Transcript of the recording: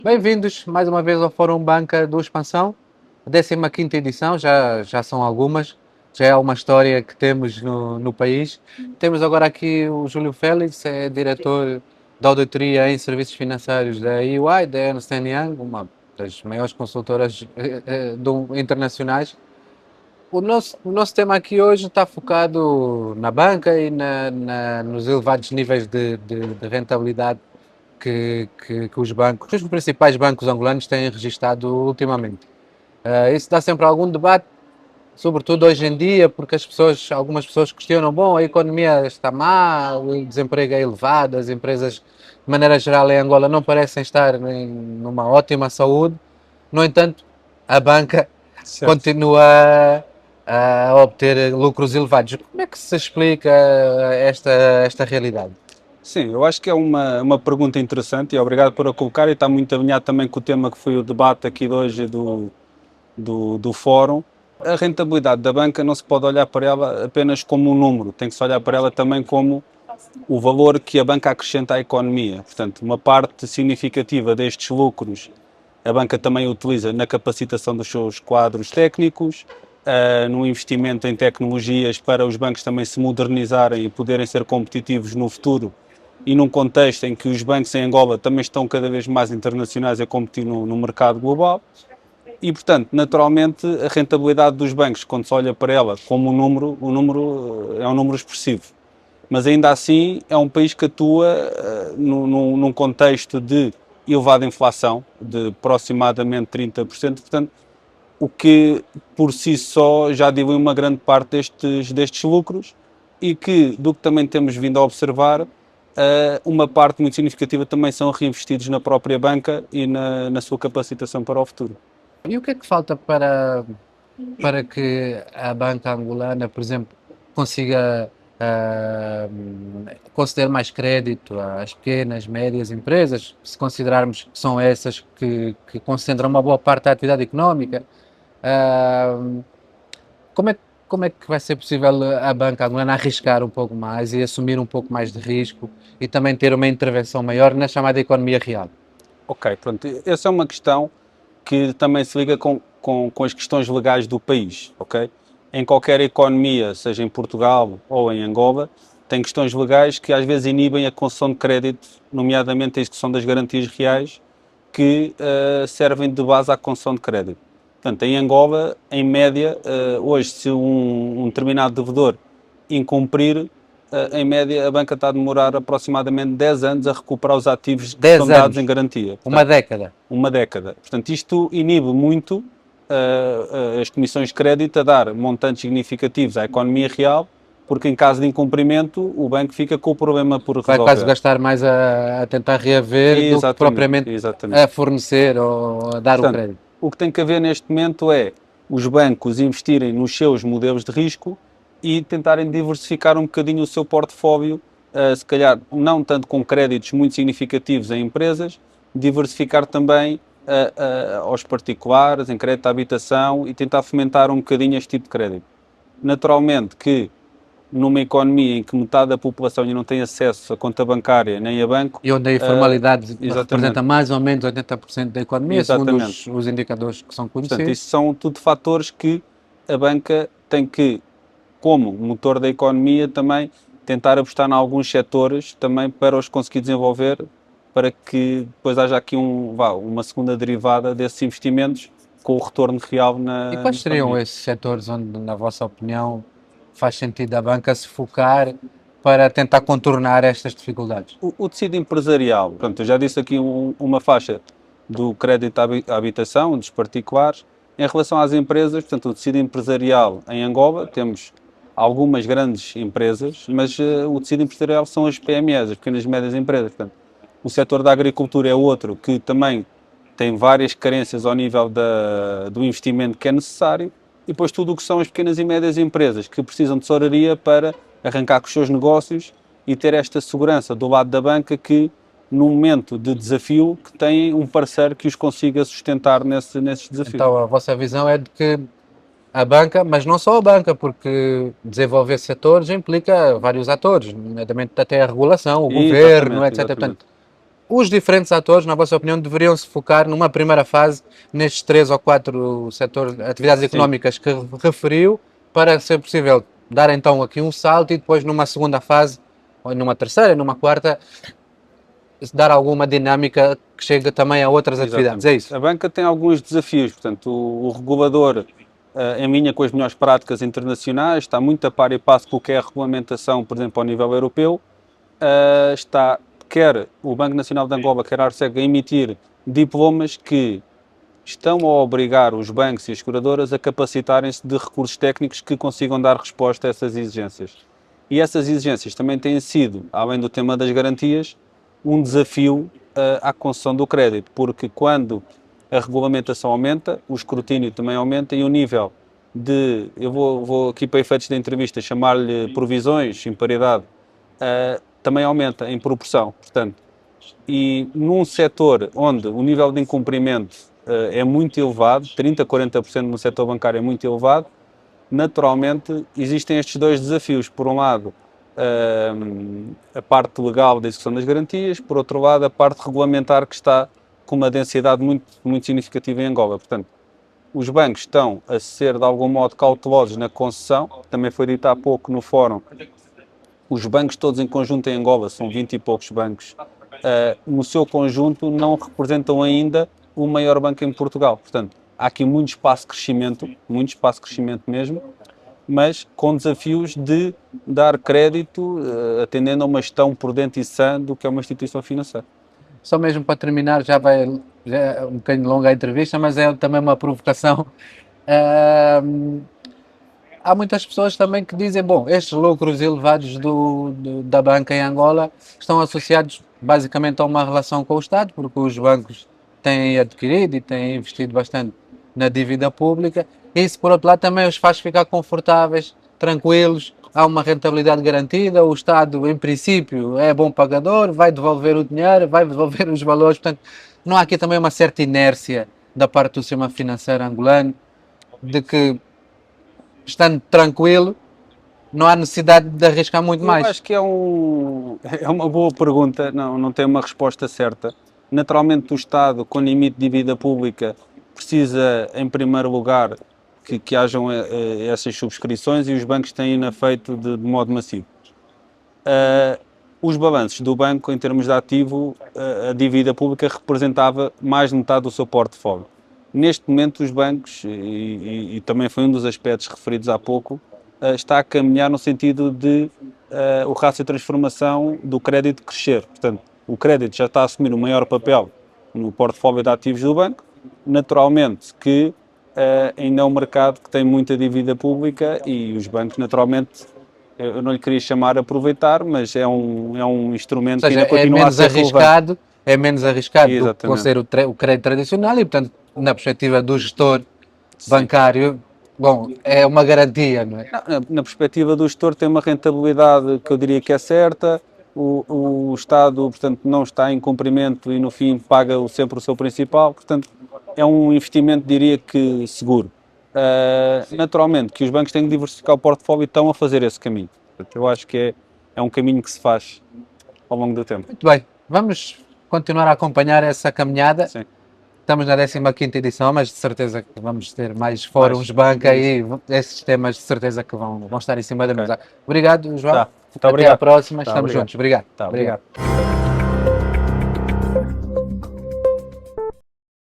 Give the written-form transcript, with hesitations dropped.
Bem-vindos mais uma vez ao Fórum Banca do Expansão, a 15ª edição, já são algumas, já é uma história que temos no país. Temos agora aqui o Júlio Félix, é diretor da auditoria em serviços financeiros da EY, da Ernst Young, uma das maiores consultoras internacionais. O nosso tema aqui hoje está focado na banca e nos elevados níveis de rentabilidade que os principais bancos angolanos têm registado ultimamente. Isso dá sempre algum debate, sobretudo hoje em dia, porque algumas pessoas questionam, bom, a economia está má, o desemprego é elevado, as empresas, de maneira geral, em Angola não parecem estar numa ótima saúde. No entanto, a banca Certo. continua a obter lucros elevados. Como é que se explica esta realidade? Sim, eu acho que é uma pergunta interessante e obrigado por a colocar, e está muito alinhado também com o tema que foi o debate aqui de hoje do fórum. A rentabilidade da banca não se pode olhar para ela apenas como um número, tem que se olhar para ela também como o valor que a banca acrescenta à economia. Portanto, uma parte significativa destes lucros a banca também utiliza na capacitação dos seus quadros técnicos, no investimento em tecnologias para os bancos também se modernizarem e poderem ser competitivos no futuro, e num contexto em que os bancos em Angola também estão cada vez mais internacionais a competir no mercado global. E, portanto, naturalmente, a rentabilidade dos bancos, quando se olha para ela como um número, o número é um número expressivo. Mas ainda assim é um país que atua num contexto de elevada inflação, de aproximadamente 30%, portanto, o que por si só já dilui uma grande parte destes lucros, e que, do que também temos vindo a observar, uma parte muito significativa também são reinvestidos na própria banca e na sua capacitação para o futuro. E o que é que falta para que a banca angolana, por exemplo, consiga conceder mais crédito às pequenas, médias empresas, se considerarmos que são essas que concentram uma boa parte da atividade económica? Uh, como é que vai ser possível a banca angolana arriscar um pouco mais e assumir um pouco mais de risco e também ter uma intervenção maior na chamada economia real? Ok, pronto, essa é uma questão que também se liga com as questões legais do país, ok? Em qualquer economia, seja em Portugal ou em Angola, tem questões legais que às vezes inibem a concessão de crédito, nomeadamente a execução das garantias reais, que servem de base à concessão de crédito. Portanto, em Angola, em média, hoje, se um determinado devedor incumprir, em média, a banca está a demorar aproximadamente 10 anos a recuperar os ativos que 10 são dados anos, em garantia. Portanto, uma década. uma década. Portanto, isto inibe muito as comissões de crédito a dar montantes significativos à economia real, porque em caso de incumprimento o banco fica com o problema por Vai quase resolver. gastar mais a tentar reaver do que propriamente Exatamente. a fornecer ou a dar o Portanto, crédito. o que tem que haver neste momento é os bancos investirem nos seus modelos de risco e tentarem diversificar um bocadinho o seu portfólio, se calhar não tanto com créditos muito significativos em empresas, diversificar também aos particulares, em crédito à habitação, e tentar fomentar um bocadinho este tipo de crédito. Naturalmente que numa economia em que metade da população ainda não tem acesso a conta bancária nem a banco. E onde a informalidade Exatamente. representa mais ou menos 80% da economia, segundo os indicadores que são Portanto, conhecidos. isto são tudo fatores que a banca tem que, como motor da economia, também tentar apostar em alguns setores também para os conseguir desenvolver, para que depois haja aqui uma segunda derivada desses investimentos com o retorno real na E quais seriam economia. esses setores onde, na vossa opinião, faz sentido a banca se focar para tentar contornar estas dificuldades? O tecido empresarial, pronto, eu já disse aqui uma faixa do crédito à habitação, dos particulares. Em relação às empresas, portanto, o tecido empresarial em Angola, temos algumas grandes empresas, mas o tecido empresarial são as PMEs, as pequenas e médias empresas. Portanto, o setor da agricultura é outro que também tem várias carências ao nível do investimento que é necessário, e depois tudo o que são as pequenas e médias empresas que precisam de tesouraria para arrancar com os seus negócios e ter esta segurança do lado da banca que, num momento de desafio, que tem um parceiro que os consiga sustentar nesses desafios. Então, a vossa visão é de que a banca, mas não só a banca, porque desenvolver setores implica vários atores, nomeadamente até a regulação, o governo, etc. Exatamente. Portanto, os diferentes atores, na vossa opinião, deveriam se focar numa primeira fase nestes 3 ou 4 setores, atividades económicas que referiu, para ser possível dar então aqui um salto e depois numa segunda fase, ou numa terceira, numa quarta, dar alguma dinâmica que chegue também a outras atividades, é isso? A banca tem alguns desafios, portanto, o regulador, em linha com as melhores práticas internacionais, está muito a par e passo com o que é a regulamentação, por exemplo, ao nível europeu, quer o Banco Nacional de Angola, quer a Arceg, a emitir diplomas que estão a obrigar os bancos e as seguradoras a capacitarem-se de recursos técnicos que consigam dar resposta a essas exigências. E essas exigências também têm sido, além do tema das garantias, um desafio à concessão do crédito, porque quando a regulamentação aumenta, o escrutínio também aumenta e o nível de, eu vou aqui para efeitos da entrevista chamar-lhe provisões em paridade, também aumenta em proporção. Portanto, e num setor onde o nível de incumprimento é muito elevado, 30% a 40% no setor bancário é muito elevado, naturalmente existem estes dois desafios. Por um lado, a parte legal da execução das garantias, por outro lado, a parte regulamentar que está com uma densidade muito significativa em Angola. Portanto, os bancos estão a ser de algum modo cautelosos na concessão, também foi dito há pouco no fórum, os bancos todos em conjunto em Angola, são 20 e poucos bancos, no seu conjunto não representam ainda o maior banco em Portugal. Portanto, há aqui muito espaço de crescimento mesmo, mas com desafios de dar crédito, atendendo a uma gestão prudente e sã do que é uma instituição financeira. Só mesmo para terminar, já é um bocadinho longa a entrevista, mas é também uma provocação. Há muitas pessoas também que dizem, bom, estes lucros elevados da banca em Angola estão associados basicamente a uma relação com o Estado, porque os bancos têm adquirido e têm investido bastante na dívida pública. Isso, por outro lado, também os faz ficar confortáveis, tranquilos, há uma rentabilidade garantida, o Estado, em princípio, é bom pagador, vai devolver o dinheiro, vai devolver os valores. Portanto, não há aqui também uma certa inércia da parte do sistema financeiro angolano, de que, estando tranquilo, não há necessidade de arriscar muito mais? Eu acho que é uma boa pergunta, não tem uma resposta certa. Naturalmente, o Estado, com limite de dívida pública, precisa, em primeiro lugar, que hajam essas subscrições, e os bancos têm feito de modo massivo. Os balanços do banco, em termos de ativo, a dívida pública representava mais de metade do seu portfólio. Neste momento, os bancos, e também foi um dos aspectos referidos há pouco, está a caminhar no sentido de o ratio de transformação do crédito crescer. Portanto, o crédito já está a assumir um maior papel no portfólio de ativos do banco. Naturalmente que ainda é um mercado que tem muita dívida pública e os bancos, naturalmente, eu não lhe queria chamar a aproveitar, mas é um instrumento que ainda continua a ser relevante. É menos arriscado do que ser o crédito tradicional e, portanto, na perspectiva do gestor bancário, bom, é uma garantia, não é? Na perspectiva do gestor tem uma rentabilidade que eu diria que é certa, o Estado, portanto, não está em cumprimento e no fim paga sempre o seu principal, portanto, é um investimento, diria que, seguro. Naturalmente que os bancos têm que diversificar o portfólio e estão a fazer esse caminho. Portanto, eu acho que é um caminho que se faz ao longo do tempo. Muito bem, vamos continuar a acompanhar essa caminhada. Sim. Estamos na 15ª edição, mas de certeza que vamos ter mais fóruns banca e esses temas de certeza que vão estar em cima da mesa. Obrigado, João. Tá. Muito Até obrigado. à próxima. Tá, Estamos obrigado. juntos. Obrigado. Tá, obrigado.